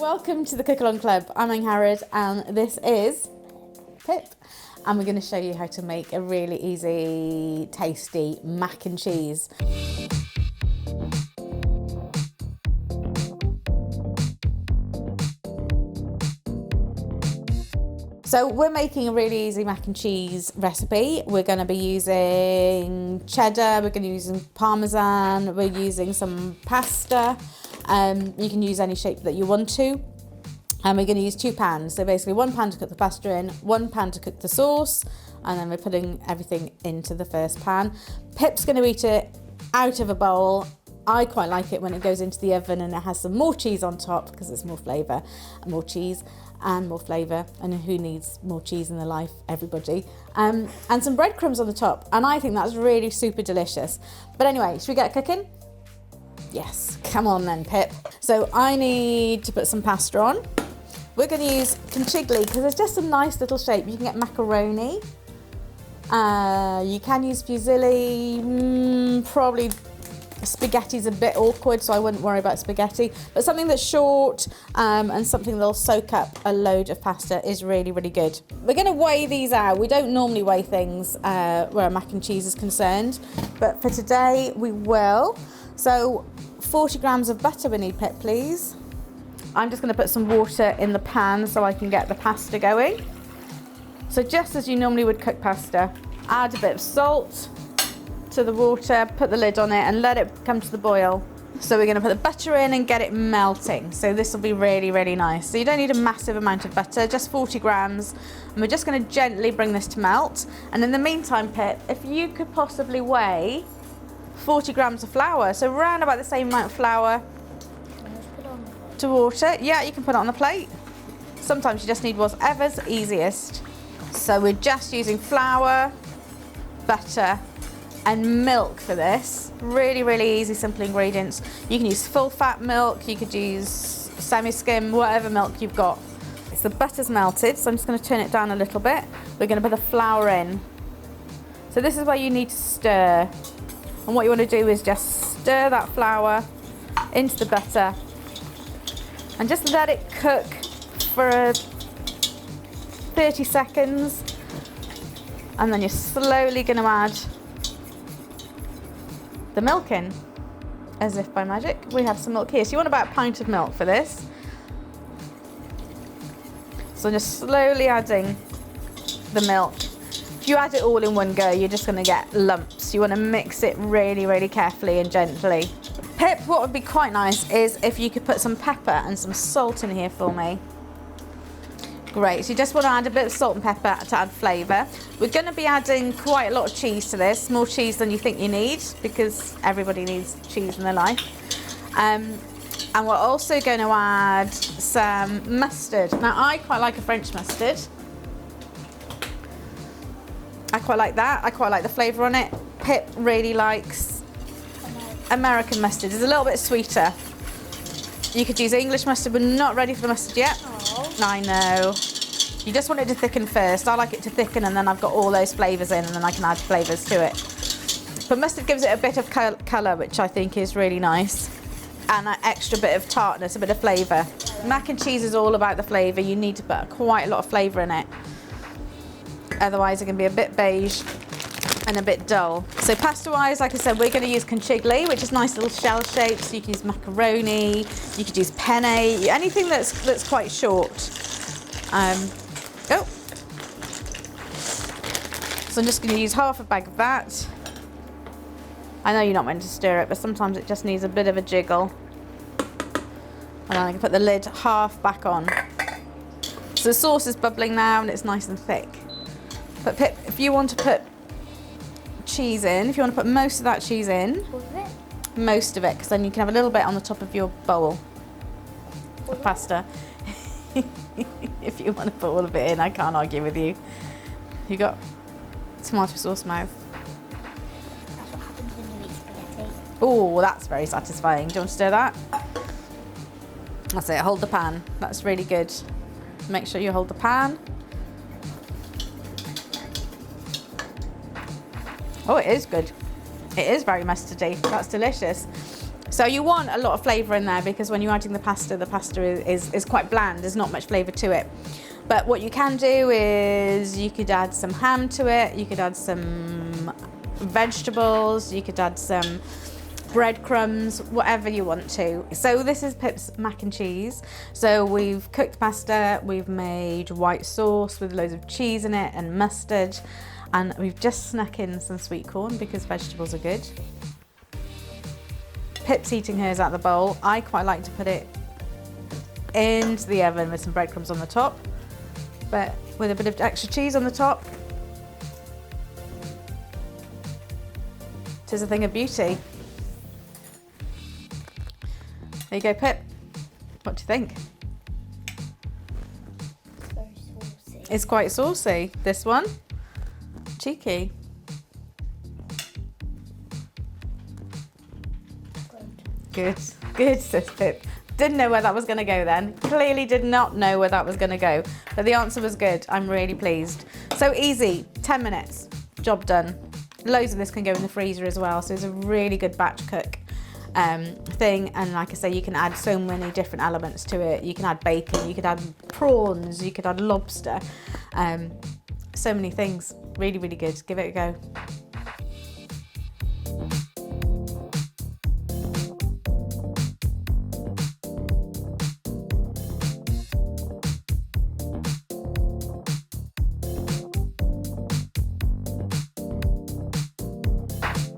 Welcome to the Cookalong Club. I'm Harrod and this is Pip, and we're going to show you how to make a really easy, tasty mac and cheese. So we're making a really easy mac and cheese recipe. We're going to be using cheddar, we're going to be using parmesan, we're using some pasta. You can use any shape that you want to. And we're going to use 2 pans. So basically 1 pan to cook the pasta in, 1 pan to cook the sauce, and then we're putting everything into the first pan. Pip's going to eat it out of a bowl. I quite like it when it goes into the oven and it has some more cheese on top because it's more flavour, more cheese and more flavour. And who needs more cheese in their life? Everybody. And some breadcrumbs on the top. And I think that's really super delicious. But anyway, should we get cooking? Yes, come on then, Pip. So I need to put some pasta on. We're going to use conchigli because it's just a nice little shape. You can get macaroni. You can use fusilli. Probably spaghetti's a bit awkward, so I wouldn't worry about spaghetti. But something that's short and something that'll soak up a load of pasta is really, really good. We're going to weigh these out. We don't normally weigh things where a mac and cheese is concerned, but for today we will. So 40 grams of butter we need, Pip, please. I'm just going to put some water in the pan so I can get the pasta going. So just as you normally would cook pasta, add a bit of salt to the water, put the lid on it and let it come to the boil. So we're going to put the butter in and get it melting. So this will be really, really nice. So you don't need a massive amount of butter, just 40 grams. And we're just going to gently bring this to melt. And in the meantime, Pip, if you could possibly weigh 40 grams of flour, so around about the same amount of flour to water. Yeah, you can put it on the plate. Sometimes you just need whatever's easiest. So we're just using flour, butter and milk for this. Really, really easy, simple ingredients. You can use full fat milk, you could use semi-skim, whatever milk you've got. So the butter's melted, so I'm just going to turn it down a little bit. We're going to put the flour in. So this is where you need to stir. And what you want to do is just stir that flour into the butter and just let it cook for 30 seconds. And then you're slowly going to add the milk in, as if by magic. We have some milk here. So you want about a pint of milk for this. So just slowly adding the milk. If you add it all in one go, you're just going to get lumps. You want to mix it really, really carefully and gently. Pip, what would be quite nice is if you could put some pepper and some salt in here for me. Great, so you just want to add a bit of salt and pepper to add flavour. We're going to be adding quite a lot of cheese to this, more cheese than you think you need, because everybody needs cheese in their life. And we're also going to add some mustard. Now, I quite like a French mustard. I quite like that. I quite like the flavour on it. Pip really likes American mustard. It's a little bit sweeter. You could use English mustard. We're not ready for the mustard yet. Aww. I know. You just want it to thicken first. I like it to thicken and then I've got all those flavours in and then I can add flavours to it. But mustard gives it a bit of colour, which I think is really nice. And an extra bit of tartness, a bit of flavour. Mac and cheese is all about the flavour. You need to put quite a lot of flavour in it. Otherwise it can be a bit beige and a bit dull. So pasta wise, like I said, we're going to use conchigli, which is nice little shell shapes. You can use macaroni, you could use penne, anything that's quite short. So I'm just going to use half a bag of that. I know you're not meant to stir it, but sometimes it just needs a bit of a jiggle. And then I can put the lid half back on. So the sauce is bubbling now and it's nice and thick. But Pip, if you want to put cheese in, if you want to put most of that cheese in, most of it, because then you can have a little bit on the top of your bowl of pasta. If you want to put all of it in, I can't argue with you. You got tomato sauce mouth. That's what happens when you eat spaghetti. Oh, that's very satisfying. Do you want to stir that? That's it, hold the pan. That's really good. Make sure you hold the pan. Oh, it is good. It is very mustardy. That's delicious. So you want a lot of flavour in there because when you're adding the pasta is quite bland. There's not much flavour to it. But what you can do is you could add some ham to it. You could add some vegetables. You could add some breadcrumbs, whatever you want to. So this is Pip's mac and cheese. So we've cooked pasta, we've made white sauce with loads of cheese in it and mustard, and we've just snuck in some sweet corn because vegetables are good. Pip's eating hers out of the bowl. I quite like to put it into the oven with some breadcrumbs on the top, but with a bit of extra cheese on the top. Tis a thing of beauty. There you go, Pip. What do you think? It's very saucy. It's quite saucy, this one. Cheeky. Good, good, says Pip. Didn't know where that was going to go then. Clearly did not know where that was going to go. But the answer was good. I'm really pleased. So easy, 10 minutes, job done. Loads of this can go in the freezer as well. So it's a really good batch cook thing. And like I say, you can add so many different elements to it. You can add bacon, you could add prawns, you could add lobster. So many things. Really, really good. Give it a go.